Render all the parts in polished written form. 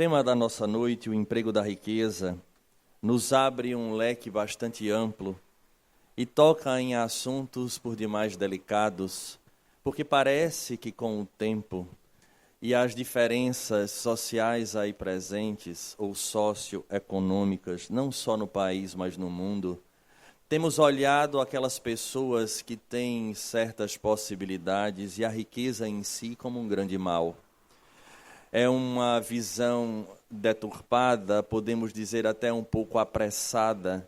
tema da nossa noite, o emprego da riqueza, nos abre um leque bastante amplo e toca em assuntos por demais delicados, porque parece que com o tempo e as diferenças sociais aí presentes, ou socioeconômicas, não só no país, mas no mundo, temos olhado aquelas pessoas que têm certas possibilidades e a riqueza em si como um grande mal. É uma visão deturpada, podemos dizer até um pouco apressada.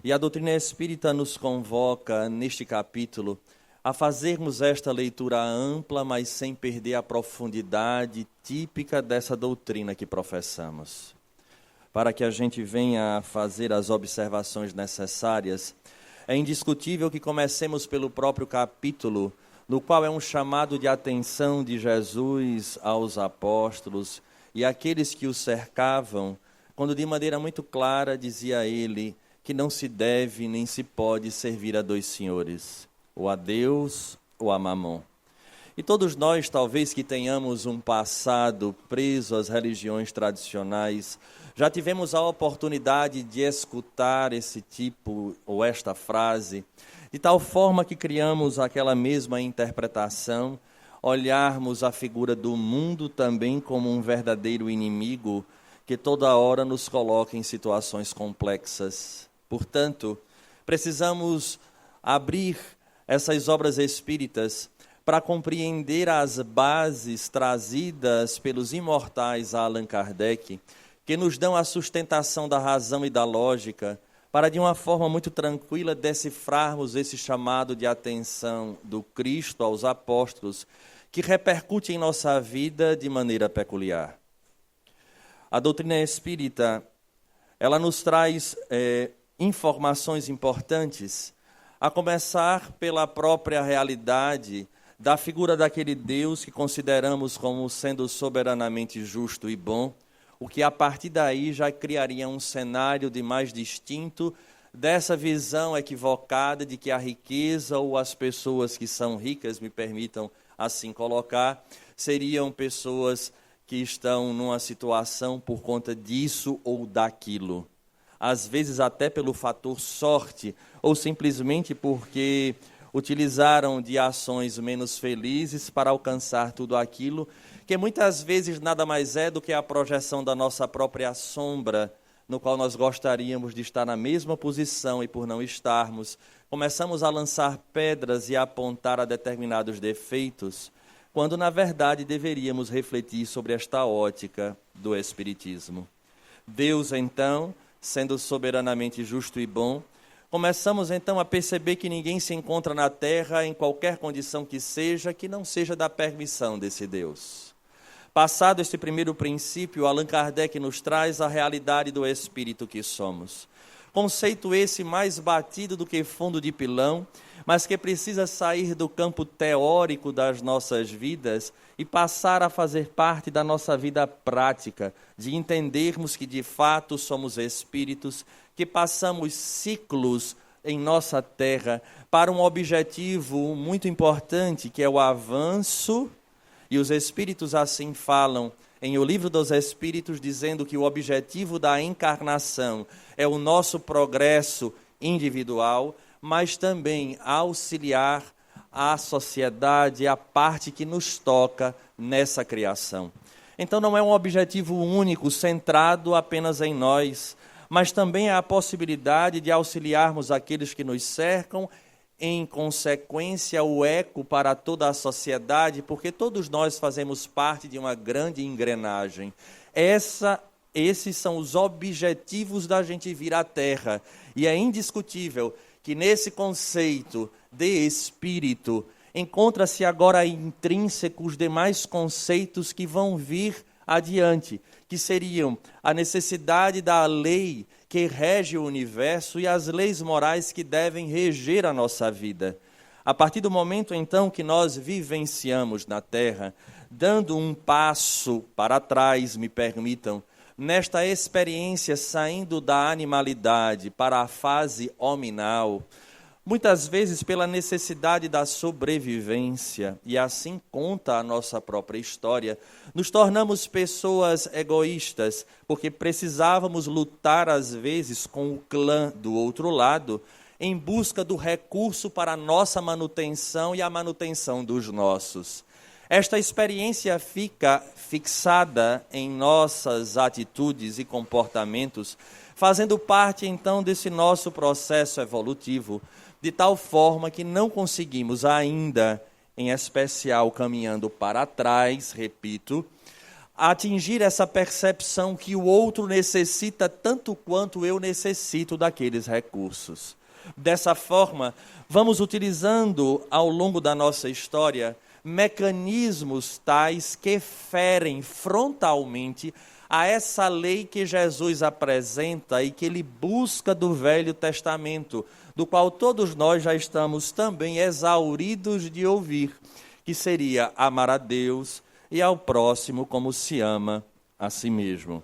E a doutrina espírita nos convoca, neste capítulo, a fazermos esta leitura ampla, mas sem perder a profundidade típica dessa doutrina que professamos. Para que a gente venha a fazer as observações necessárias, é indiscutível que comecemos pelo próprio capítulo, no qual é um chamado de atenção de Jesus aos apóstolos e àqueles que o cercavam, quando de maneira muito clara dizia ele que não se deve nem se pode servir a dois senhores, ou a Deus ou a Mamon. E todos nós, talvez que tenhamos um passado preso às religiões tradicionais, já tivemos a oportunidade de escutar esse tipo ou esta frase, de tal forma que criamos aquela mesma interpretação, olharmos a figura do mundo também como um verdadeiro inimigo que toda hora nos coloca em situações complexas. Portanto, precisamos abrir essas obras espíritas para compreender as bases trazidas pelos imortais Allan Kardec, que nos dão a sustentação da razão e da lógica, para de uma forma muito tranquila decifrarmos esse chamado de atenção do Cristo aos apóstolos, que repercute em nossa vida de maneira peculiar. A doutrina espírita, ela nos traz informações importantes, a começar pela própria realidade da figura daquele Deus que consideramos como sendo soberanamente justo e bom, o que a partir daí já criaria um cenário de mais distinto dessa visão equivocada de que a riqueza ou as pessoas que são ricas, me permitam assim colocar, seriam pessoas que estão numa situação por conta disso ou daquilo. Às vezes até pelo fator sorte, ou simplesmente porque utilizaram de ações menos felizes para alcançar tudo aquilo, que muitas vezes nada mais é do que a projeção da nossa própria sombra, no qual nós gostaríamos de estar na mesma posição e por não estarmos, começamos a lançar pedras e a apontar a determinados defeitos, quando na verdade deveríamos refletir sobre esta ótica do Espiritismo. Deus, então, sendo soberanamente justo e bom, começamos então a perceber que ninguém se encontra na Terra, em qualquer condição que não seja da permissão desse Deus. Passado este primeiro princípio, Allan Kardec nos traz a realidade do espírito que somos. Conceito esse mais batido do que fundo de pilão, mas que precisa sair do campo teórico das nossas vidas e passar a fazer parte da nossa vida prática, de entendermos que de fato somos espíritos, que passamos ciclos em nossa terra para um objetivo muito importante, que é o avanço. E os Espíritos assim falam em O Livro dos Espíritos, dizendo que o objetivo da encarnação é o nosso progresso individual, mas também auxiliar a sociedade, a parte que nos toca nessa criação. Então não é um objetivo único, centrado apenas em nós, mas também é a possibilidade de auxiliarmos aqueles que nos cercam, em consequência, o eco para toda a sociedade, porque todos nós fazemos parte de uma grande engrenagem. Esses são os objetivos da gente vir à Terra. E é indiscutível que nesse conceito de espírito encontra-se agora intrínseco os demais conceitos que vão vir adiante, que seriam a necessidade da lei que rege o universo e as leis morais que devem reger a nossa vida. A partir do momento, então, que nós vivenciamos na Terra, dando um passo para trás, me permitam, nesta experiência saindo da animalidade para a fase hominal, muitas vezes pela necessidade da sobrevivência, e assim conta a nossa própria história, nos tornamos pessoas egoístas, porque precisávamos lutar às vezes com o clã do outro lado, em busca do recurso para a nossa manutenção e a manutenção dos nossos. Esta experiência fica fixada em nossas atitudes e comportamentos, fazendo parte então desse nosso processo evolutivo, de tal forma que não conseguimos ainda, em especial caminhando para trás, repito, atingir essa percepção que o outro necessita tanto quanto eu necessito daqueles recursos. Dessa forma, vamos utilizando ao longo da nossa história mecanismos tais que ferem frontalmente a essa lei que Jesus apresenta e que ele busca do Velho Testamento, do qual todos nós já estamos também exauridos de ouvir, que seria amar a Deus e ao próximo como se ama a si mesmo.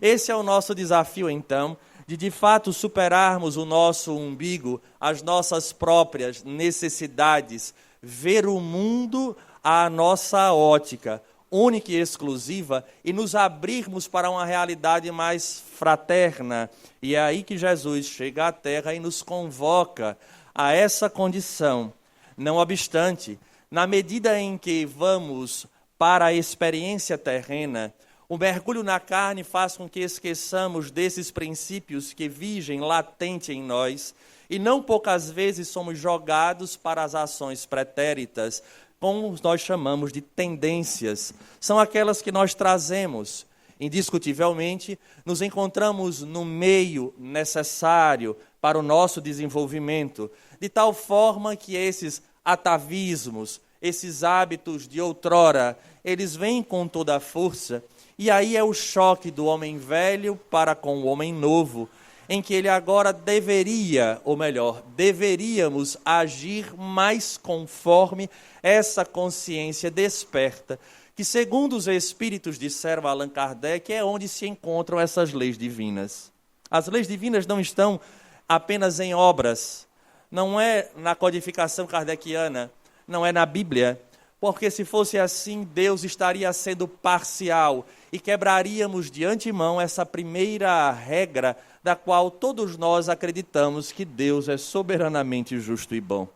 Esse é o nosso desafio, então, de fato superarmos o nosso umbigo, as nossas próprias necessidades, ver o mundo à nossa ótica, única e exclusiva, e nos abrirmos para uma realidade mais fraterna. E é aí que Jesus chega à Terra e nos convoca a essa condição. Não obstante, na medida em que vamos para a experiência terrena, o mergulho na carne faz com que esqueçamos desses princípios que vigem latente em nós, e não poucas vezes somos jogados para as ações pretéritas, como nós chamamos de tendências. São aquelas que nós trazemos. Indiscutivelmente, nos encontramos no meio necessário para o nosso desenvolvimento, de tal forma que esses atavismos, esses hábitos de outrora, eles vêm com toda a força, e aí é o choque do homem velho para com o homem novo, em que ele agora deveria, ou melhor, deveríamos agir mais conforme essa consciência desperta, que segundo os espíritos disseram Allan Kardec, é onde se encontram essas leis divinas. As leis divinas não estão apenas em obras, não é na codificação kardeciana, não é na Bíblia, porque se fosse assim, Deus estaria sendo parcial e quebraríamos de antemão essa primeira regra da qual todos nós acreditamos que Deus é soberanamente justo e bom.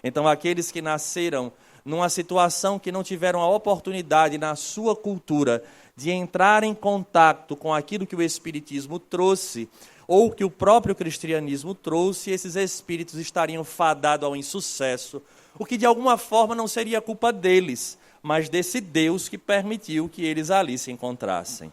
Então, aqueles que nasceram numa situação que não tiveram a oportunidade na sua cultura de entrar em contato com aquilo que o Espiritismo trouxe, ou que o próprio cristianismo trouxe, esses espíritos estariam fadados ao insucesso, o que de alguma forma não seria culpa deles, mas desse Deus que permitiu que eles ali se encontrassem.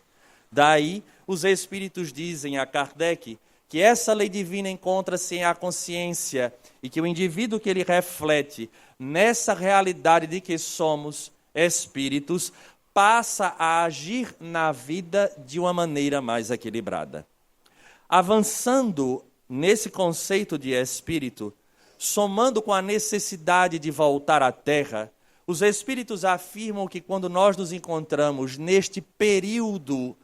Daí, os espíritos dizem a Kardec que essa lei divina encontra-se em a consciência e que o indivíduo que ele reflete nessa realidade de que somos espíritos passa a agir na vida de uma maneira mais equilibrada. Avançando nesse conceito de espírito, somando com a necessidade de voltar à Terra, os espíritos afirmam que quando nós nos encontramos neste período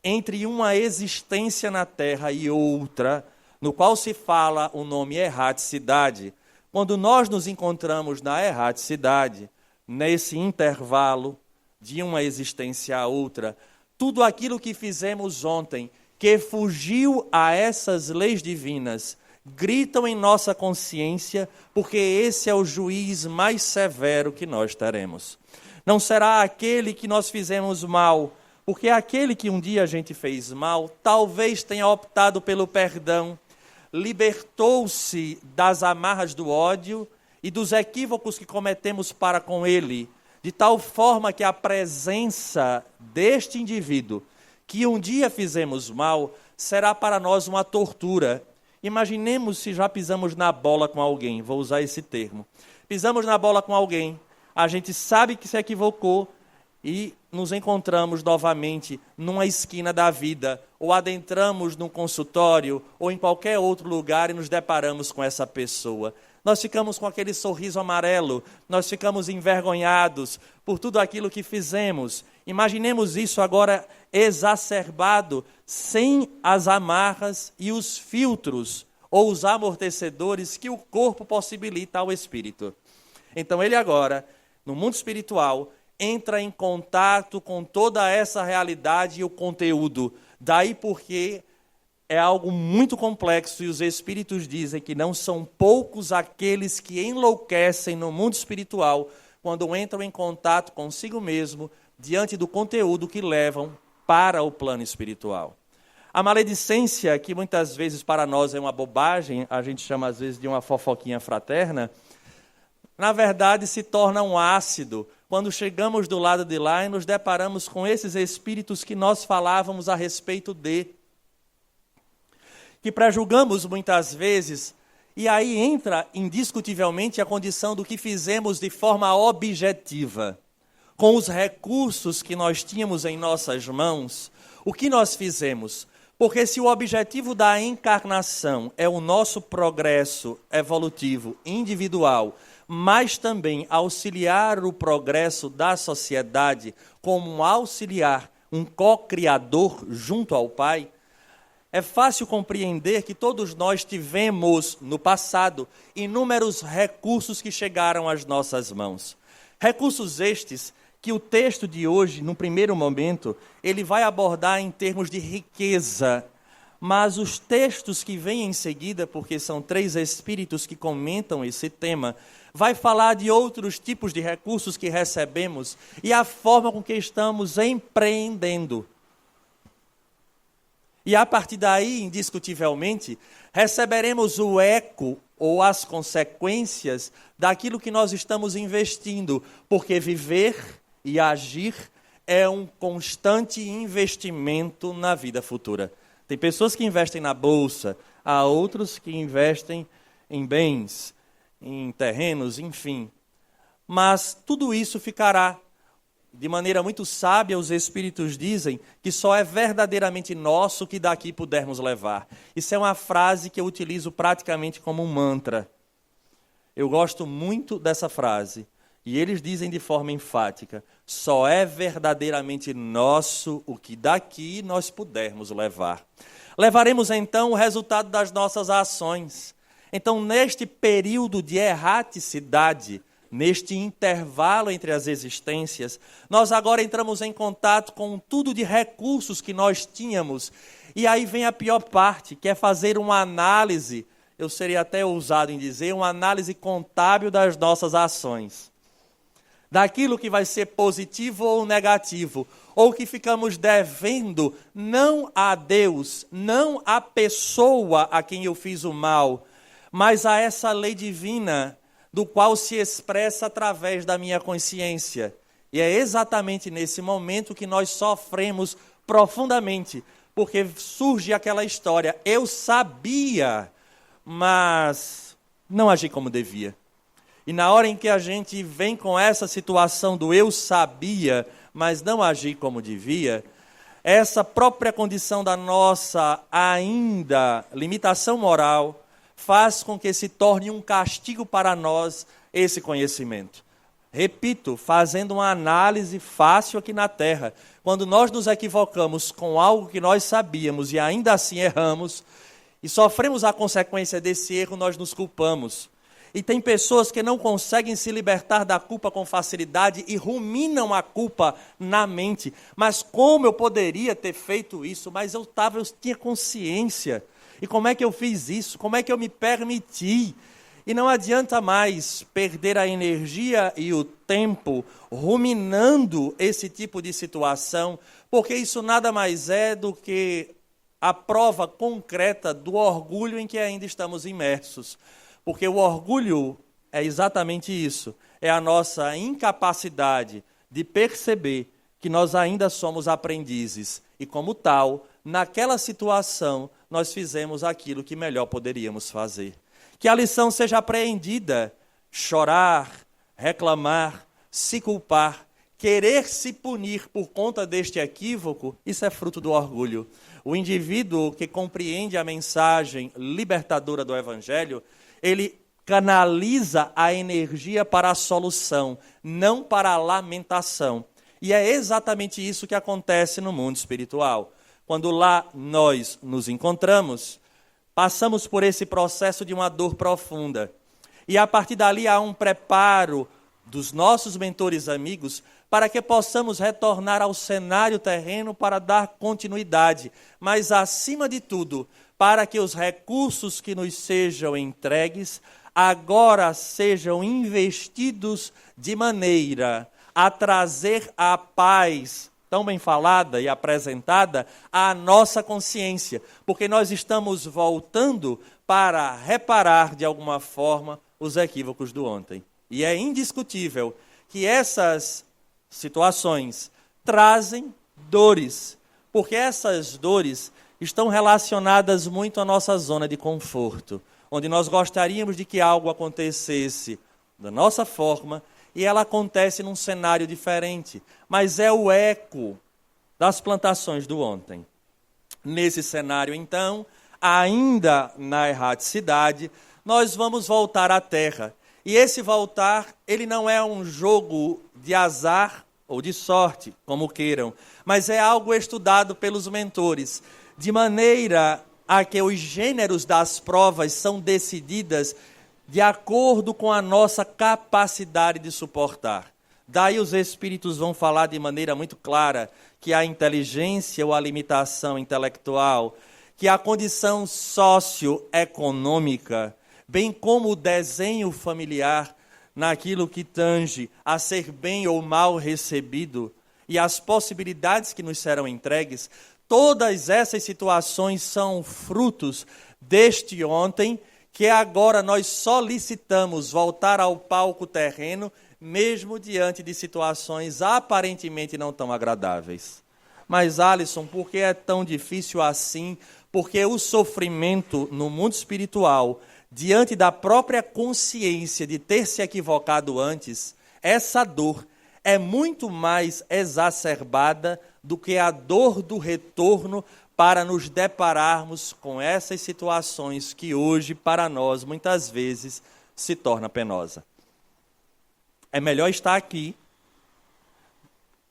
entre uma existência na Terra e outra, no qual se fala o nome erraticidade, quando nós nos encontramos na erraticidade, nesse intervalo de uma existência a outra, tudo aquilo que fizemos ontem, que fugiu a essas leis divinas, gritam em nossa consciência, porque esse é o juiz mais severo que nós teremos. Não será aquele que nós fizemos mal, porque aquele que um dia a gente fez mal, talvez tenha optado pelo perdão, libertou-se das amarras do ódio e dos equívocos que cometemos para com ele, de tal forma que a presença deste indivíduo, que um dia fizemos mal, será para nós uma tortura. Imaginemos se já pisamos na bola com alguém, vou usar esse termo. Pisamos na bola com alguém, a gente sabe que se equivocou e nos encontramos novamente numa esquina da vida, ou adentramos num consultório, ou em qualquer outro lugar e nos deparamos com essa pessoa. Nós ficamos com aquele sorriso amarelo, nós ficamos envergonhados por tudo aquilo que fizemos. Imaginemos isso agora exacerbado, sem as amarras e os filtros, ou os amortecedores que o corpo possibilita ao espírito. Então ele agora, no mundo espiritual, entra em contato com toda essa realidade e o conteúdo. Daí porque é algo muito complexo e os espíritos dizem que não são poucos aqueles que enlouquecem no mundo espiritual quando entram em contato consigo mesmo diante do conteúdo que levam para o plano espiritual. A maledicência, que muitas vezes para nós é uma bobagem, a gente chama às vezes de uma fofoquinha fraterna, na verdade se torna um ácido quando chegamos do lado de lá e nos deparamos com esses espíritos que nós falávamos a respeito de, que prejulgamos muitas vezes, e aí entra indiscutivelmente a condição do que fizemos de forma objetiva. Com os recursos que nós tínhamos em nossas mãos, o que nós fizemos? Porque se o objetivo da encarnação é o nosso progresso evolutivo individual, mas também auxiliar o progresso da sociedade como um auxiliar, um co-criador junto ao Pai, é fácil compreender que todos nós tivemos, no passado, inúmeros recursos que chegaram às nossas mãos. Recursos estes que o texto de hoje, no primeiro momento, ele vai abordar em termos de riqueza, mas os textos que vêm em seguida, porque são 3 espíritos que comentam esse tema, vai falar de outros tipos de recursos que recebemos e a forma com que estamos empreendendo. E a partir daí, indiscutivelmente, receberemos o eco ou as consequências daquilo que nós estamos investindo, porque viver e agir é um constante investimento na vida futura. Tem pessoas que investem na bolsa, há outros que investem em bens, em terrenos, enfim. Mas tudo isso ficará. De maneira muito sábia, os Espíritos dizem que só é verdadeiramente nosso que daqui pudermos levar. Isso é uma frase que eu utilizo praticamente como um mantra. Eu gosto muito dessa frase. E eles dizem de forma enfática, só é verdadeiramente nosso o que daqui nós pudermos levar. Levaremos então o resultado das nossas ações. Então, neste período de erraticidade, neste intervalo entre as existências, nós agora entramos em contato com tudo de recursos que nós tínhamos. E aí vem a pior parte, que é fazer uma análise, eu seria até ousado em dizer, uma análise contábil das nossas ações. Daquilo que vai ser positivo ou negativo, ou que ficamos devendo não a Deus, não à pessoa a quem eu fiz o mal, mas a essa lei divina, do qual se expressa através da minha consciência. E é exatamente nesse momento que nós sofremos profundamente, porque surge aquela história, eu sabia, mas não agi como devia. E na hora em que a gente vem com essa situação do eu sabia, mas não agi como devia, essa própria condição da nossa ainda limitação moral faz com que se torne um castigo para nós esse conhecimento. Repito, fazendo uma análise fácil aqui na Terra, quando nós nos equivocamos com algo que nós sabíamos e ainda assim erramos, e sofremos a consequência desse erro, nós nos culpamos. E tem pessoas que não conseguem se libertar da culpa com facilidade e ruminam a culpa na mente. Mas como eu poderia ter feito isso? Mas eu tinha consciência. E como é que eu fiz isso? Como é que eu me permiti? E não adianta mais perder a energia e o tempo ruminando esse tipo de situação, porque isso nada mais é do que a prova concreta do orgulho em que ainda estamos imersos. Porque o orgulho é exatamente isso, é a nossa incapacidade de perceber que nós ainda somos aprendizes e, como tal, naquela situação, nós fizemos aquilo que melhor poderíamos fazer. Que a lição seja apreendida, chorar, reclamar, se culpar, querer se punir por conta deste equívoco, isso é fruto do orgulho. O indivíduo que compreende a mensagem libertadora do Evangelho, ele canaliza a energia para a solução, não para a lamentação. E é exatamente isso que acontece no mundo espiritual. Quando lá nós nos encontramos, Passamos por esse processo de uma dor profunda. E a partir dali há um preparo dos nossos mentores amigos para que possamos retornar ao cenário terreno para dar continuidade. Mas, acima de tudo, para que os recursos que nos sejam entregues agora sejam investidos de maneira a trazer a paz tão bem falada e apresentada à nossa consciência, porque nós estamos voltando para reparar de alguma forma os equívocos do ontem. E é indiscutível que essas situações trazem dores, porque essas dores estão relacionadas muito à nossa zona de conforto, onde nós gostaríamos de que algo acontecesse da nossa forma e ela acontece num cenário diferente, mas é o eco das plantações do ontem. Nesse cenário, então, ainda na erraticidade, nós vamos voltar à terra. E esse voltar, ele não é um jogo de azar ou de sorte, como queiram, mas é algo estudado pelos mentores, de maneira a que os gêneros das provas são decididas de acordo com a nossa capacidade de suportar. Daí os espíritos vão falar de maneira muito clara que a inteligência ou a limitação intelectual, que a condição socioeconômica, bem como o desenho familiar, naquilo que tange a ser bem ou mal recebido, e as possibilidades que nos serão entregues, todas essas situações são frutos deste ontem, que agora nós solicitamos voltar ao palco terreno, mesmo diante de situações aparentemente não tão agradáveis. Mas, Alisson, por que é tão difícil assim? Porque o sofrimento no mundo espiritual, diante da própria consciência de ter se equivocado antes, essa dor é muito mais exacerbada do que a dor do retorno para nos depararmos com essas situações que hoje, para nós, muitas vezes, se torna penosa. É melhor estar aqui,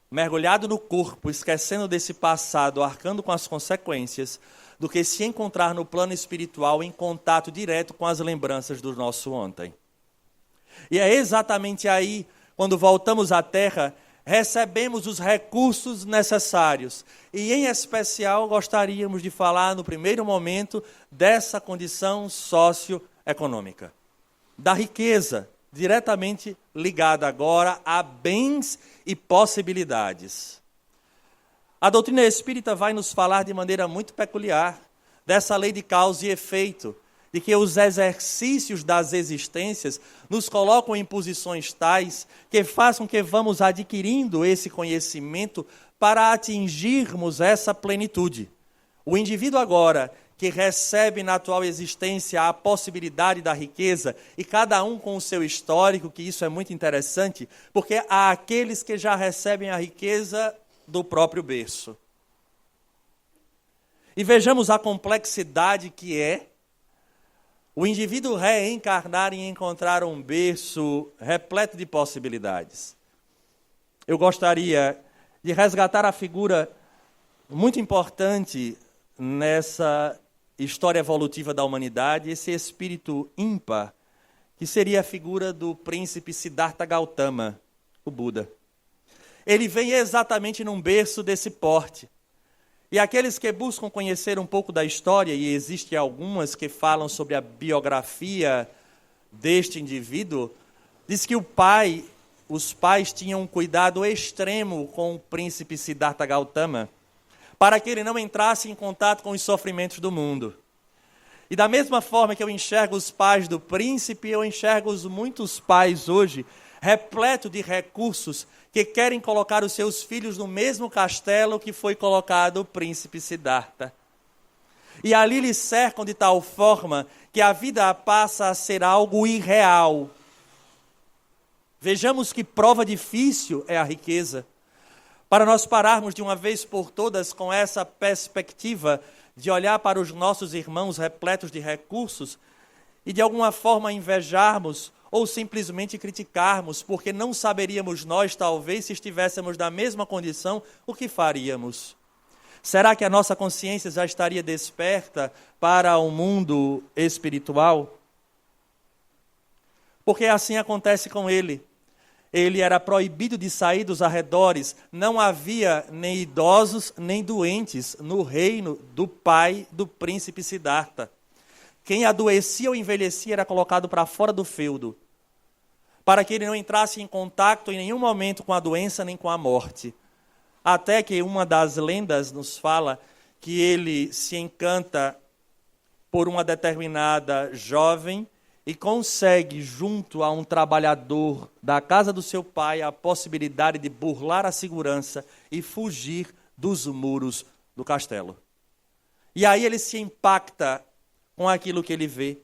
mergulhado no corpo, esquecendo desse passado, arcando com as consequências, do que se encontrar no plano espiritual em contato direto com as lembranças do nosso ontem. E é exatamente aí, quando voltamos à Terra, recebemos os recursos necessários. E, em especial, gostaríamos de falar, no primeiro momento, dessa condição socioeconômica. Da riqueza, diretamente ligada agora a bens e possibilidades. A doutrina espírita vai nos falar de maneira muito peculiar dessa lei de causa e efeito, de que os exercícios das existências nos colocam em posições tais que façam que vamos adquirindo esse conhecimento para atingirmos essa plenitude. O indivíduo agora, que recebe na atual existência a possibilidade da riqueza, e cada um com o seu histórico, que isso é muito interessante, porque há aqueles que já recebem a riqueza do próprio berço. E vejamos a complexidade que é o indivíduo reencarnar e encontrar um berço repleto de possibilidades. Eu gostaria de resgatar a figura muito importante nessa história evolutiva da humanidade, esse espírito ímpar, que seria a figura do príncipe Siddhartha Gautama, o Buda. Ele vem exatamente num berço desse porte. E aqueles que buscam conhecer um pouco da história, e existem algumas que falam sobre a biografia deste indivíduo, diz que os pais tinham um cuidado extremo com o príncipe Siddhartha Gautama, para que ele não entrasse em contato com os sofrimentos do mundo. E da mesma forma que eu enxergo os pais do príncipe, eu enxergo muitos pais hoje, repleto de recursos, que querem colocar os seus filhos no mesmo castelo que foi colocado o príncipe Siddhartha. E ali lhe cercam de tal forma que a vida passa a ser algo irreal. Vejamos que prova difícil é a riqueza. Para nós pararmos de uma vez por todas com essa perspectiva de olhar para os nossos irmãos repletos de recursos e de alguma forma invejarmos ou simplesmente criticarmos, porque não saberíamos nós, talvez, se estivéssemos na mesma condição, o que faríamos. Será que a nossa consciência já estaria desperta para o mundo espiritual? Porque assim acontece com ele. Ele era proibido de sair dos arredores. Não havia nem idosos nem doentes no reino do pai do príncipe Siddhartha. Quem adoecia ou envelhecia era colocado para fora do feudo, para que ele não entrasse em contato em nenhum momento com a doença nem com a morte. Até que uma das lendas nos fala que ele se encanta por uma determinada jovem e consegue, junto a um trabalhador da casa do seu pai, a possibilidade de burlar a segurança e fugir dos muros do castelo. E aí ele se impacta com aquilo que ele vê.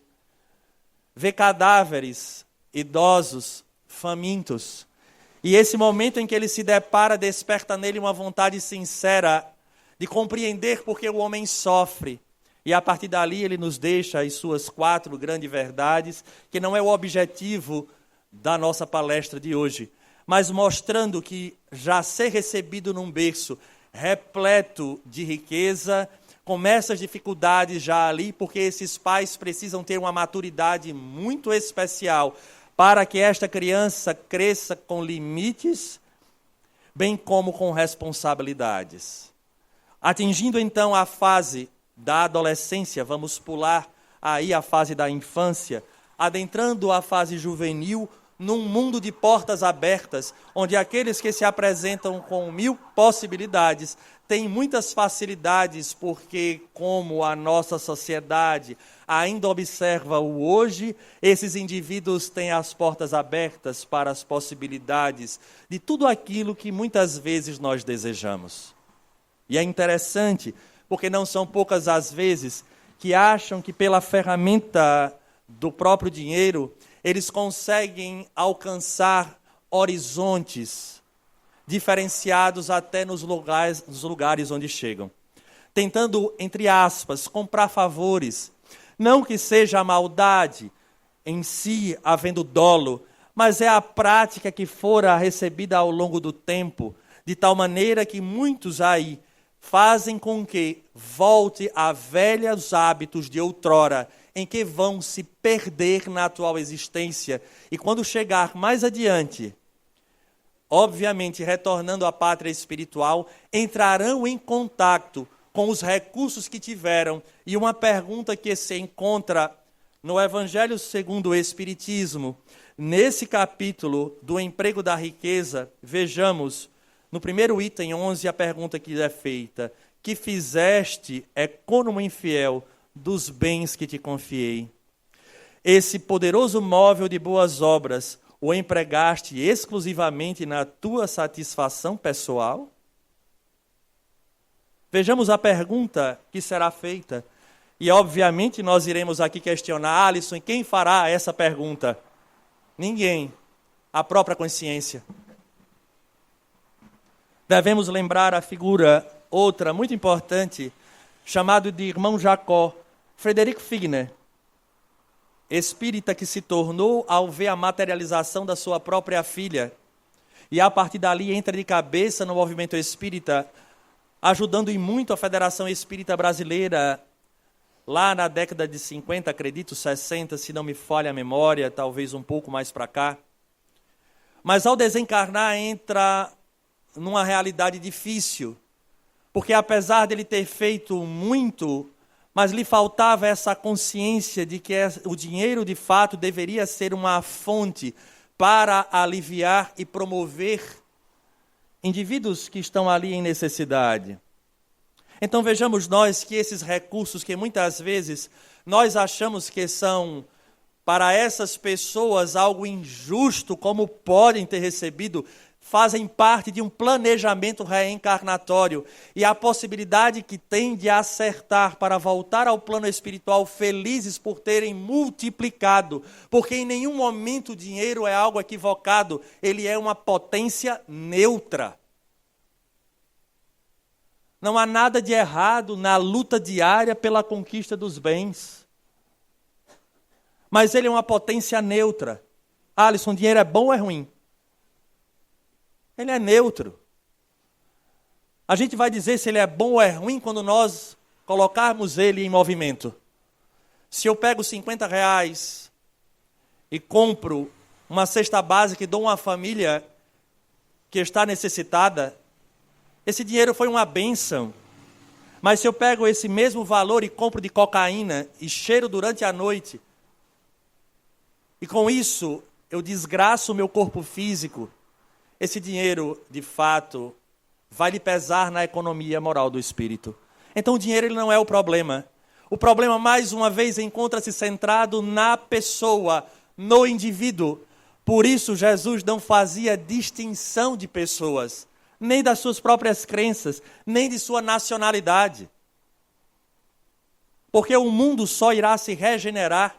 Vê cadáveres, idosos, famintos. E esse momento em que ele se depara, desperta nele uma vontade sincera de compreender por que o homem sofre. E a partir dali ele nos deixa as suas 4 grandes verdades, que não é o objetivo da nossa palestra de hoje, mas mostrando que já ser recebido num berço repleto de riqueza, começa as dificuldades já ali, porque esses pais precisam ter uma maturidade muito especial para que esta criança cresça com limites, bem como com responsabilidades. Atingindo então a fase da adolescência, vamos pular aí a fase da infância, adentrando a fase juvenil, num mundo de portas abertas, onde aqueles que se apresentam com 1000 possibilidades têm muitas facilidades, porque como a nossa sociedade ainda observa o hoje, esses indivíduos têm as portas abertas para as possibilidades de tudo aquilo que muitas vezes nós desejamos. E é interessante, porque não são poucas as vezes que acham que pela ferramenta do próprio dinheiro, eles conseguem alcançar horizontes diferenciados até nos lugares onde chegam. Tentando, entre aspas, comprar favores. Não que seja a maldade em si havendo dolo, mas é a prática que fora recebida ao longo do tempo, de tal maneira que muitos aí fazem com que volte a velhos hábitos de outrora, em que vão se perder na atual existência. E quando chegar mais adiante, obviamente retornando à pátria espiritual, entrarão em contato com os recursos que tiveram. E uma pergunta que se encontra no Evangelho segundo o Espiritismo, nesse capítulo do emprego da riqueza, vejamos, no primeiro item 11, a pergunta que é feita: que fizeste, econômo infiel, dos bens que te confiei? Esse poderoso móvel de boas obras o empregaste exclusivamente na tua satisfação pessoal? Vejamos a pergunta que será feita. E, obviamente, nós iremos aqui questionar: Alisson, quem fará essa pergunta? Ninguém. A própria consciência. Devemos lembrar a figura, outra muito importante, chamado de irmão Jacó, Frederico Figner, espírita que se tornou ao ver a materialização da sua própria filha, e a partir dali entra de cabeça no movimento espírita, ajudando em muito a Federação Espírita Brasileira, lá na década de 50, acredito, 60, se não me falha a memória, talvez um pouco mais para cá. Mas ao desencarnar entra numa realidade difícil, porque apesar dele ter feito muito, mas lhe faltava essa consciência de que o dinheiro, de fato, deveria ser uma fonte para aliviar e promover indivíduos que estão ali em necessidade. Então vejamos nós que esses recursos que muitas vezes nós achamos que são para essas pessoas algo injusto, como podem ter recebido, fazem parte de um planejamento reencarnatório e a possibilidade que tem de acertar para voltar ao plano espiritual felizes por terem multiplicado, porque em nenhum momento o dinheiro é algo equivocado, ele é uma potência neutra. Não há nada de errado na luta diária pela conquista dos bens, mas ele é uma potência neutra. Alisson, dinheiro é bom ou é ruim? Ele é neutro. A gente vai dizer se ele é bom ou é ruim quando nós colocarmos ele em movimento. Se eu pego R$ 50 e compro uma cesta básica e dou a uma família que está necessitada, esse dinheiro foi uma bênção. Mas se eu pego esse mesmo valor e compro de cocaína e cheiro durante a noite, e com isso eu desgraço o meu corpo físico, esse dinheiro, de fato, vai lhe pesar na economia moral do espírito. Então o dinheiro ele não é o problema. O problema, mais uma vez, encontra-se centrado na pessoa, no indivíduo. Por isso, Jesus não fazia distinção de pessoas, nem das suas próprias crenças, nem de sua nacionalidade. Porque o mundo só irá se regenerar,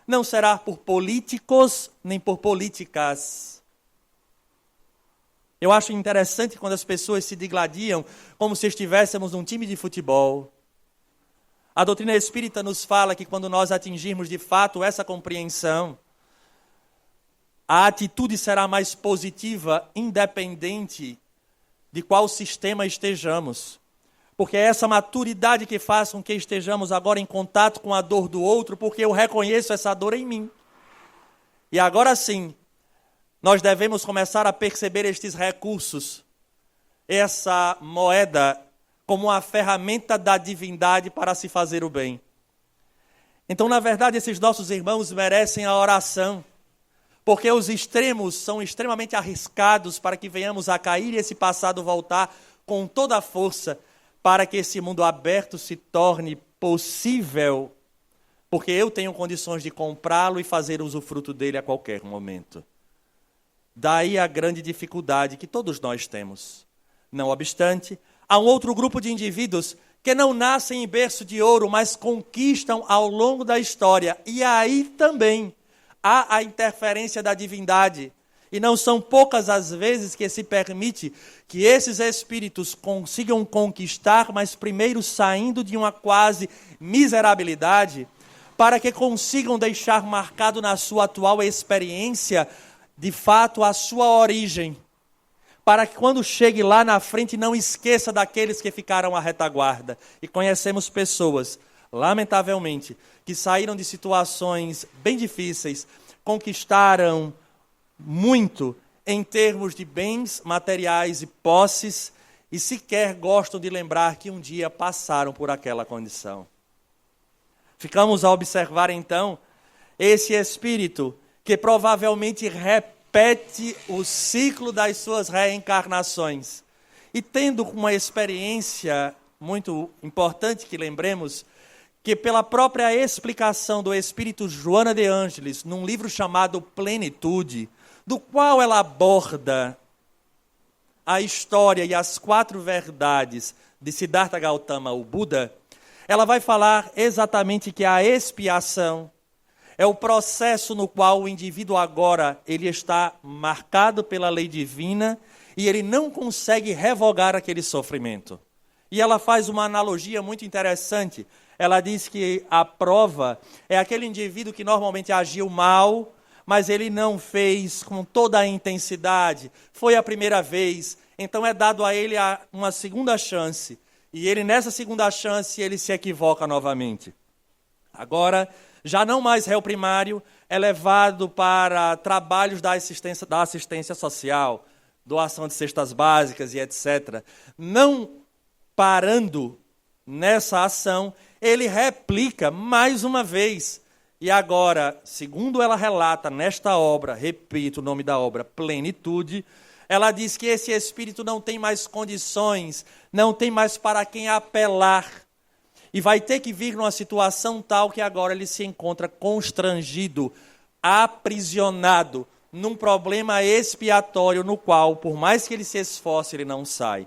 não será por políticos, nem por políticas. Eu acho interessante quando as pessoas se digladiam como se estivéssemos num time de futebol. A doutrina espírita nos fala que quando nós atingirmos de fato essa compreensão, a atitude será mais positiva, independente de qual sistema estejamos. Porque é essa maturidade que faz com que estejamos agora em contato com a dor do outro, porque eu reconheço essa dor em mim. E agora sim, nós devemos começar a perceber estes recursos, essa moeda, como uma ferramenta da divindade para se fazer o bem. Então, na verdade, esses nossos irmãos merecem a oração, porque os extremos são extremamente arriscados para que venhamos a cair e esse passado voltar com toda a força, para que esse mundo aberto se torne possível, porque eu tenho condições de comprá-lo e fazer usufruto dele a qualquer momento. Daí a grande dificuldade que todos nós temos. Não obstante, há um outro grupo de indivíduos que não nascem em berço de ouro, mas conquistam ao longo da história. E aí também há a interferência da divindade. E não são poucas as vezes que se permite que esses espíritos consigam conquistar, mas primeiro saindo de uma quase miserabilidade, para que consigam deixar marcado na sua atual experiência, de fato, a sua origem. Para que quando chegue lá na frente não esqueça daqueles que ficaram à retaguarda. E conhecemos pessoas, lamentavelmente, que saíram de situações bem difíceis, conquistaram muito em termos de bens materiais e posses, e sequer gostam de lembrar que um dia passaram por aquela condição. Ficamos a observar então esse espírito que provavelmente repete o ciclo das suas reencarnações. E tendo uma experiência muito importante que lembremos, que pela própria explicação do espírito Joana de Ângeles, num livro chamado Plenitude, do qual ela aborda a história e as 4 verdades de Siddhartha Gautama, o Buda, ela vai falar exatamente que a expiação é o processo no qual o indivíduo agora ele está marcado pela lei divina e ele não consegue revogar aquele sofrimento. E ela faz uma analogia muito interessante. Ela diz que a prova é aquele indivíduo que normalmente agiu mal, mas ele não fez com toda a intensidade. Foi a primeira vez, então é dado a ele uma segunda chance. E ele, nessa segunda chance, ele se equivoca novamente. Agora, já não mais réu primário, é levado para trabalhos da assistência social, doação de cestas básicas e etc. Não parando nessa ação, ele replica mais uma vez. E agora, segundo ela relata nesta obra, repito o nome da obra, Plenitude, ela diz que esse espírito não tem mais condições, não tem mais para quem apelar. E vai ter que vir numa situação tal que agora ele se encontra constrangido, aprisionado, num problema expiatório no qual, por mais que ele se esforce, ele não sai.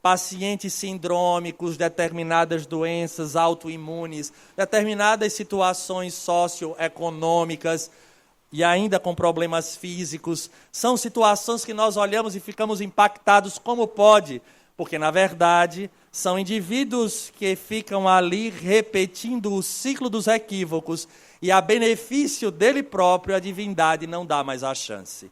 Pacientes sindrômicos, determinadas doenças autoimunes, determinadas situações socioeconômicas e ainda com problemas físicos, são situações que nós olhamos e ficamos impactados como pode, porque na verdade são indivíduos que ficam ali repetindo o ciclo dos equívocos e a benefício dele próprio a divindade não dá mais a chance.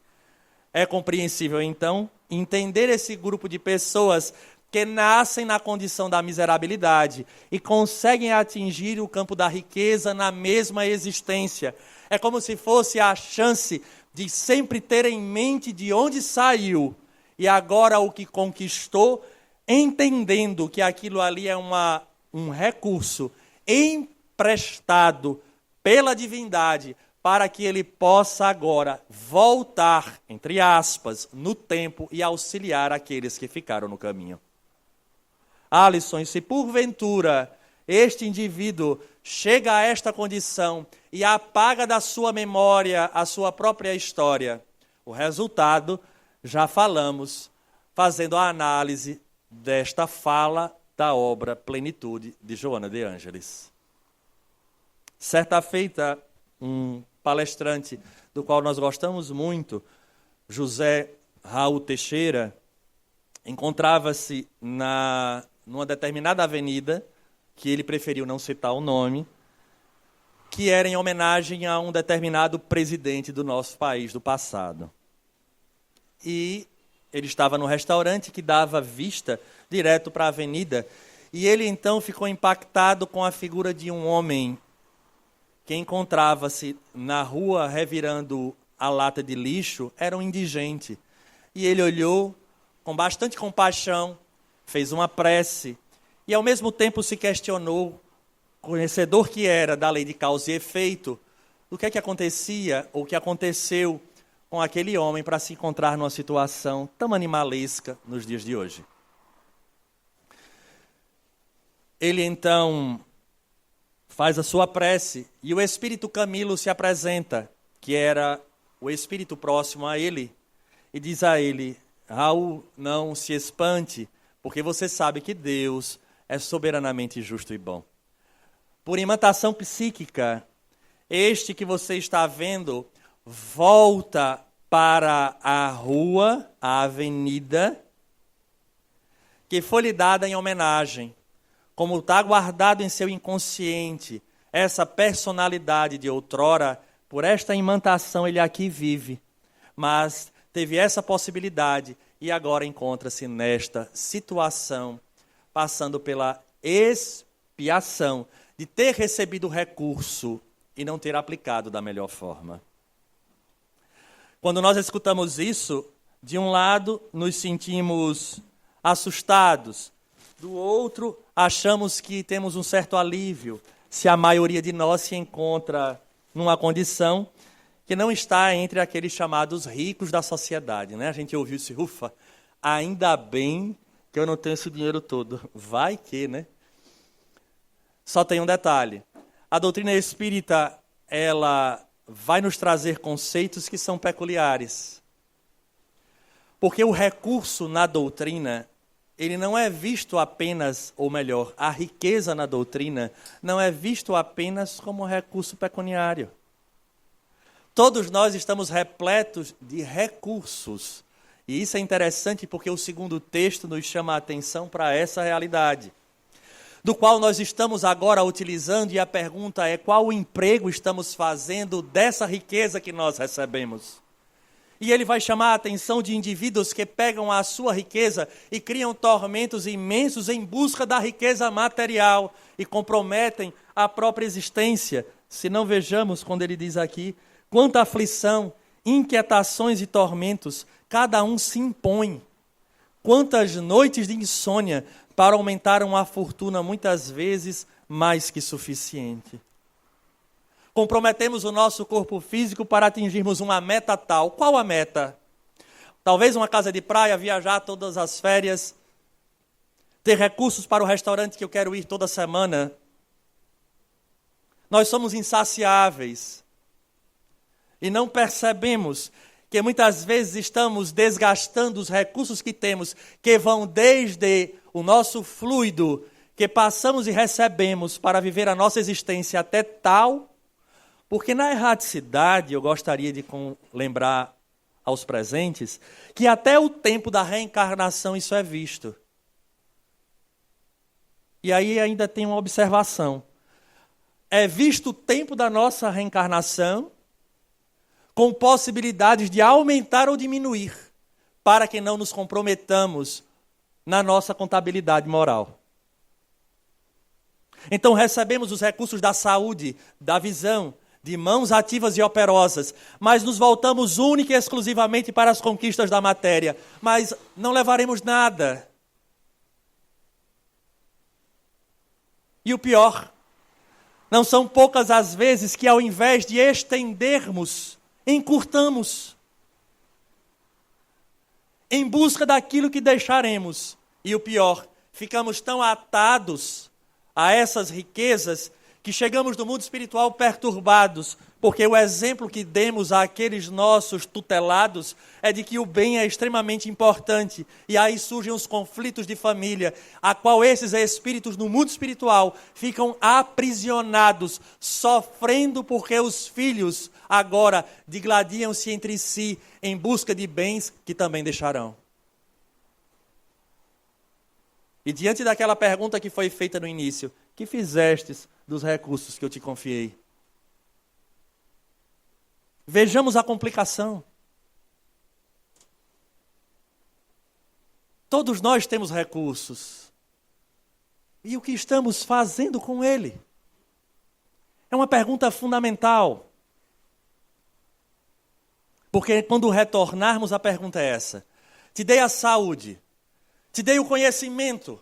É compreensível então entender esse grupo de pessoas que nascem na condição da miserabilidade e conseguem atingir o campo da riqueza na mesma existência. É como se fosse a chance de sempre ter em mente de onde saiu e agora o que conquistou, entendendo que aquilo ali é um recurso emprestado pela divindade para que ele possa agora voltar, entre aspas, no tempo e auxiliar aqueles que ficaram no caminho. Alisson, e se porventura este indivíduo chega a esta condição e apaga da sua memória a sua própria história, o resultado, já falamos, fazendo a análise desta fala da obra Plenitude, de Joana de Ângeles. Certa feita, um palestrante do qual nós gostamos muito, José Raul Teixeira, encontrava-se numa determinada avenida, que ele preferiu não citar o nome, que era em homenagem a um determinado presidente do nosso país do passado. E ele estava num restaurante que dava vista direto para a avenida, e ele então ficou impactado com a figura de um homem que encontrava-se na rua revirando a lata de lixo, era um indigente. E ele olhou com bastante compaixão, fez uma prece e ao mesmo tempo se questionou, conhecedor que era da lei de causa e efeito, do que acontecia ou o que aconteceu com aquele homem para se encontrar numa situação tão animalesca nos dias de hoje. Ele então faz a sua prece e o espírito Camilo se apresenta, que era o espírito próximo a ele, e diz a ele: Raul, não se espante, porque você sabe que Deus é soberanamente justo e bom. Por imantação psíquica, este que você está vendo volta para a rua, a avenida, que foi lhe dada em homenagem. Como está guardado em seu inconsciente, essa personalidade de outrora, por esta imantação ele aqui vive, mas teve essa possibilidade e agora encontra-se nesta situação, passando pela expiação de ter recebido o recurso e não ter aplicado da melhor forma. Quando nós escutamos isso, de um lado nos sentimos assustados, do outro achamos que temos um certo alívio, se a maioria de nós se encontra numa condição que não está entre aqueles chamados ricos da sociedade, né? A gente ouviu isso, ufa, ainda bem que eu não tenho esse dinheiro todo. Vai que, né? Só tem um detalhe. A doutrina espírita, ela vai nos trazer conceitos que são peculiares. Porque o recurso na doutrina, ele não é visto apenas, ou melhor, a riqueza na doutrina não é visto apenas como recurso pecuniário. Todos nós estamos repletos de recursos. E isso é interessante porque o segundo texto nos chama a atenção para essa realidade, do qual nós estamos agora utilizando, e a pergunta é: qual o emprego estamos fazendo dessa riqueza que nós recebemos? E ele vai chamar a atenção de indivíduos que pegam a sua riqueza e criam tormentos imensos em busca da riqueza material e comprometem a própria existência. Se não vejamos, quando ele diz aqui, quanta aflição, inquietações e tormentos, cada um se impõe. Quantas noites de insônia para aumentar uma fortuna muitas vezes mais que suficiente. Comprometemos o nosso corpo físico para atingirmos uma meta tal. Qual a meta? Talvez uma casa de praia, viajar todas as férias, ter recursos para o restaurante que eu quero ir toda semana. Nós somos insaciáveis e não percebemos que muitas vezes estamos desgastando os recursos que temos, que vão desde o nosso fluido, que passamos e recebemos para viver a nossa existência até tal. Porque na erraticidade, eu gostaria de lembrar aos presentes, que até o tempo da reencarnação isso é visto. E aí ainda tem uma observação. É visto o tempo da nossa reencarnação com possibilidades de aumentar ou diminuir, para que não nos comprometamos na nossa contabilidade moral. Então recebemos os recursos da saúde, da visão, de mãos ativas e operosas, mas nos voltamos única e exclusivamente para as conquistas da matéria, mas não levaremos nada. E o pior, não são poucas as vezes que ao invés de estendermos, encurtamos, em busca daquilo que deixaremos. E o pior, ficamos tão atados a essas riquezas que chegamos no mundo espiritual perturbados, porque o exemplo que demos àqueles nossos tutelados é de que o bem é extremamente importante, e aí surgem os conflitos de família, a qual esses espíritos no mundo espiritual ficam aprisionados, sofrendo porque os filhos agora digladiam-se entre si em busca de bens que também deixarão. E diante daquela pergunta que foi feita no início, que fizestes dos recursos que eu te confiei? Vejamos a complicação. Todos nós temos recursos. E o que estamos fazendo com ele? É uma pergunta fundamental. Porque quando retornarmos, a pergunta é essa. Te dei a saúde, te dei o conhecimento.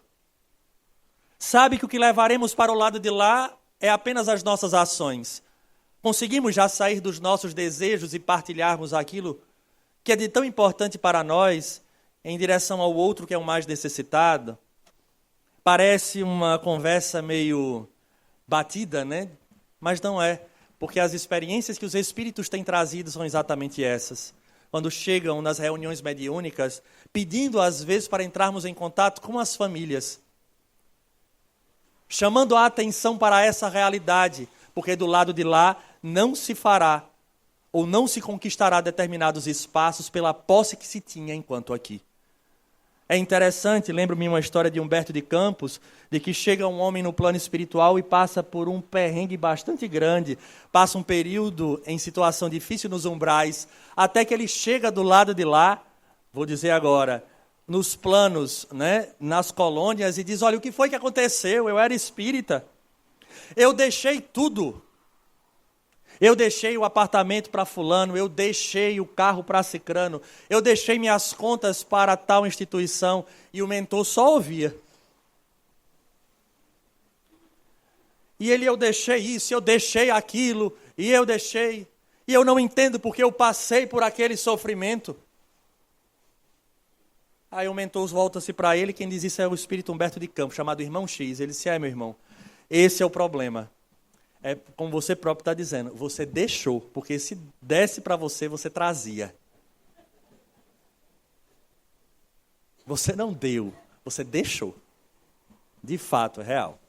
Sabe que o que levaremos para o lado de lá é apenas as nossas ações. Conseguimos já sair dos nossos desejos e partilharmos aquilo que é de tão importante para nós em direção ao outro que é o mais necessitado? Parece uma conversa meio batida, né? Mas não é, porque as experiências que os espíritos têm trazido são exatamente essas. Quando chegam nas reuniões mediúnicas, pedindo às vezes para entrarmos em contato com as famílias, chamando a atenção para essa realidade, porque do lado de lá não se fará ou não se conquistará determinados espaços pela posse que se tinha enquanto aqui. É interessante, lembro-me uma história de Humberto de Campos, de que chega um homem no plano espiritual e passa por um perrengue bastante grande, passa um período em situação difícil nos umbrais, até que ele chega do lado de lá, vou dizer agora, nos planos, né, nas colônias, e diz, olha, o que foi que aconteceu? Eu era espírita, eu deixei tudo. Eu deixei o apartamento para fulano, eu deixei o carro para cicrano, eu deixei minhas contas para tal instituição, e o mentor só ouvia. E ele, eu deixei isso, eu deixei aquilo, e eu não entendo porque eu passei por aquele sofrimento. Aí o mentor volta-se para ele, quem diz isso é o espírito Humberto de Campos, chamado Irmão X. Ele disse, meu irmão, esse é o problema. É como você próprio está dizendo, você deixou, porque se desse para você, você trazia. Você não deu, você deixou. De fato, é real.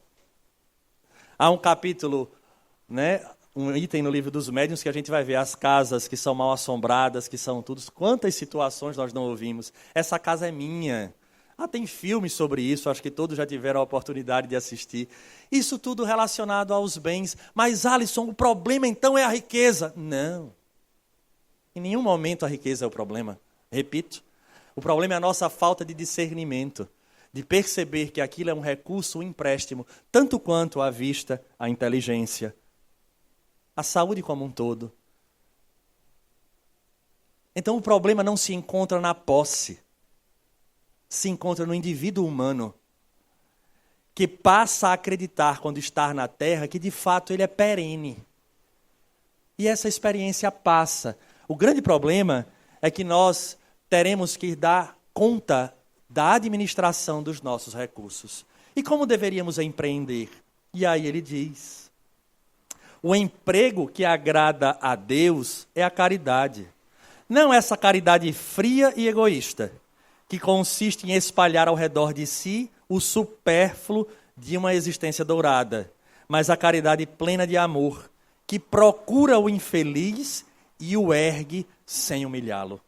Há um capítulo, né, um item no livro dos médiuns que a gente vai ver as casas que são mal assombradas, que são tudo. Quantas situações nós não ouvimos? Essa casa é minha. Tem filmes sobre isso, acho que todos já tiveram a oportunidade de assistir. Isso tudo relacionado aos bens. Mas, Alisson, o problema então é a riqueza. Não. Em nenhum momento a riqueza é o problema. Repito, o problema é a nossa falta de discernimento, de perceber que aquilo é um recurso, um empréstimo, tanto quanto a vista, a inteligência, a saúde como um todo. Então o problema não se encontra na posse, se encontra no indivíduo humano, que passa a acreditar quando está na Terra que de fato ele é perene. E essa experiência passa. O grande problema é que nós teremos que dar conta da administração dos nossos recursos. E como deveríamos empreender? E aí ele diz, o emprego que agrada a Deus é a caridade. Não essa caridade fria e egoísta, que consiste em espalhar ao redor de si o supérfluo de uma existência dourada, mas a caridade plena de amor, que procura o infeliz e o ergue sem humilhá-lo.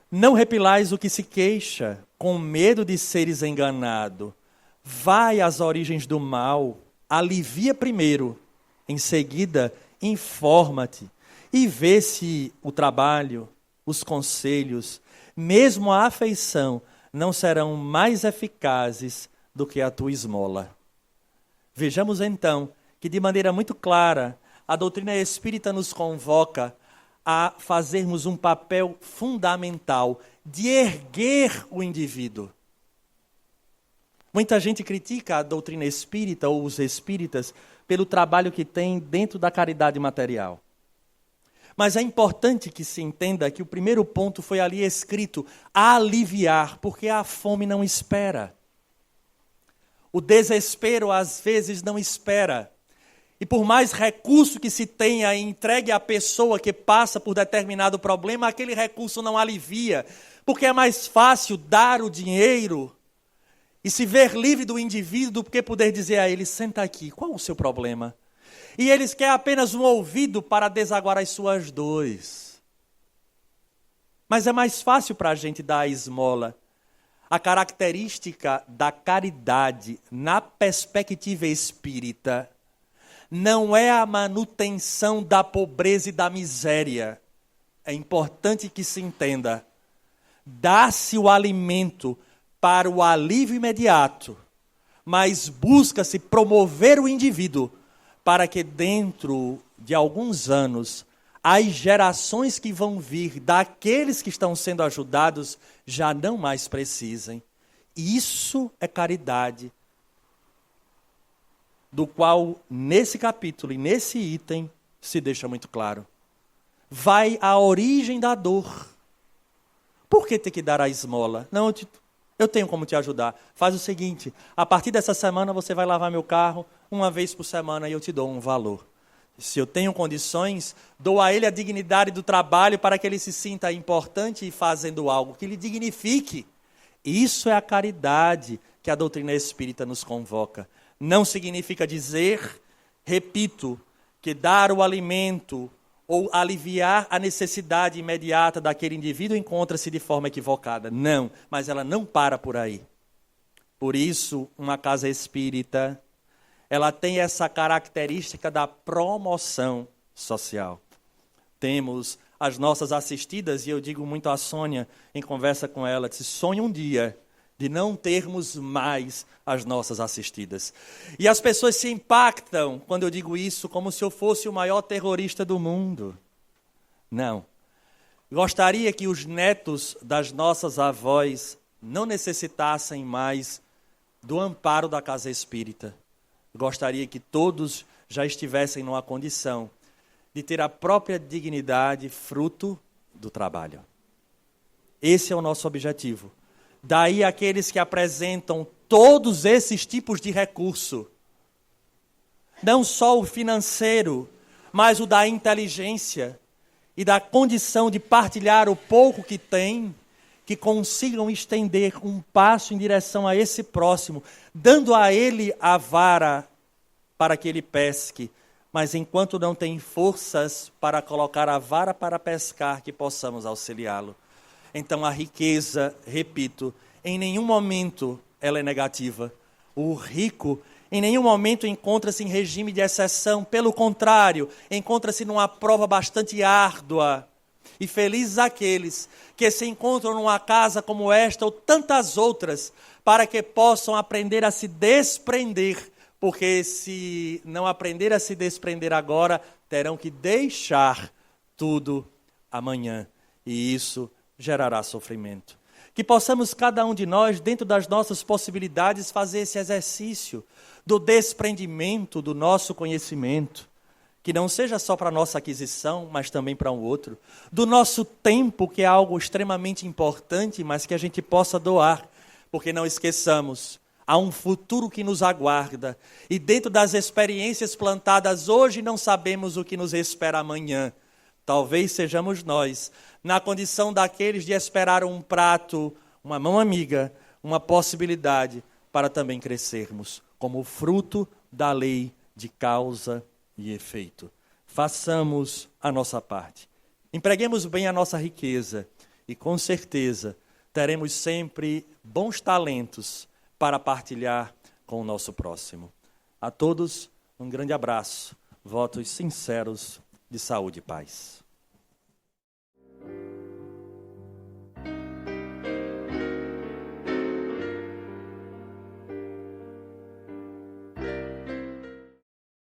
Não repilais o que se queixa, com medo de seres enganado. Vai às origens do mal, alivia primeiro, em seguida informa-te e vê se o trabalho, os conselhos, mesmo a afeição, não serão mais eficazes do que a tua esmola. Vejamos então que de maneira muito clara a doutrina espírita nos convoca a fazermos um papel fundamental de erguer o indivíduo. Muita gente critica a doutrina espírita ou os espíritas pelo trabalho que tem dentro da caridade material. Mas é importante que se entenda que o primeiro ponto foi ali escrito, aliviar, porque a fome não espera. O desespero às vezes não espera. E por mais recurso que se tenha e entregue à pessoa que passa por determinado problema, aquele recurso não alivia. Porque é mais fácil dar o dinheiro e se ver livre do indivíduo do que poder dizer a ele, senta aqui, qual o seu problema? E eles querem apenas um ouvido para desaguar as suas dores. Mas é mais fácil para a gente dar a esmola. A característica da caridade na perspectiva espírita não é a manutenção da pobreza e da miséria. É importante que se entenda. Dá-se o alimento para o alívio imediato, mas busca-se promover o indivíduo para que dentro de alguns anos as gerações que vão vir daqueles que estão sendo ajudados já não mais precisem. Isso é caridade, do qual nesse capítulo e nesse item se deixa muito claro. Vai à origem da dor. Por que ter que dar a esmola? Não, eu tenho como te ajudar. Faz o seguinte, a partir dessa semana você vai lavar meu carro uma vez por semana e eu te dou um valor. Se eu tenho condições, dou a ele a dignidade do trabalho para que ele se sinta importante e fazendo algo que lhe dignifique. Isso é a caridade que a doutrina espírita nos convoca. Não significa dizer, repito, que dar o alimento ou aliviar a necessidade imediata daquele indivíduo encontra-se de forma equivocada. Não, mas ela não para por aí. Por isso, uma casa espírita, ela tem essa característica da promoção social. Temos as nossas assistidas, e eu digo muito à Sônia, em conversa com ela, disse, sonhe um dia de não termos mais as nossas assistidas. E as pessoas se impactam quando eu digo isso, como se eu fosse o maior terrorista do mundo. Não. Gostaria que os netos das nossas avós não necessitassem mais do amparo da casa espírita. Gostaria que todos já estivessem numa condição de ter a própria dignidade fruto do trabalho. Esse é o nosso objetivo. Daí aqueles que apresentam todos esses tipos de recurso. Não só o financeiro, mas o da inteligência e da condição de partilhar o pouco que têm, que consigam estender um passo em direção a esse próximo, dando a ele a vara para que ele pesque, mas enquanto não tem forças para colocar a vara para pescar, que possamos auxiliá-lo. Então a riqueza, repito, em nenhum momento ela é negativa. O rico em nenhum momento encontra-se em regime de exceção, pelo contrário, encontra-se numa prova bastante árdua. E felizes aqueles que se encontram numa casa como esta ou tantas outras, para que possam aprender a se desprender, porque se não aprender a se desprender agora, terão que deixar tudo amanhã, e isso gerará sofrimento. Que possamos cada um de nós, dentro das nossas possibilidades, fazer esse exercício do desprendimento do nosso conhecimento, que não seja só para a nossa aquisição, mas também para um outro, do nosso tempo, que é algo extremamente importante, mas que a gente possa doar, porque não esqueçamos, há um futuro que nos aguarda, e dentro das experiências plantadas hoje, não sabemos o que nos espera amanhã. Talvez sejamos nós, na condição daqueles de esperar um prato, uma mão amiga, uma possibilidade, para também crescermos, como fruto da lei de causa e efeito. Façamos a nossa parte. Empreguemos bem a nossa riqueza e, com certeza, teremos sempre bons talentos para partilhar com o nosso próximo. A todos, um grande abraço. Votos sinceros de saúde e paz.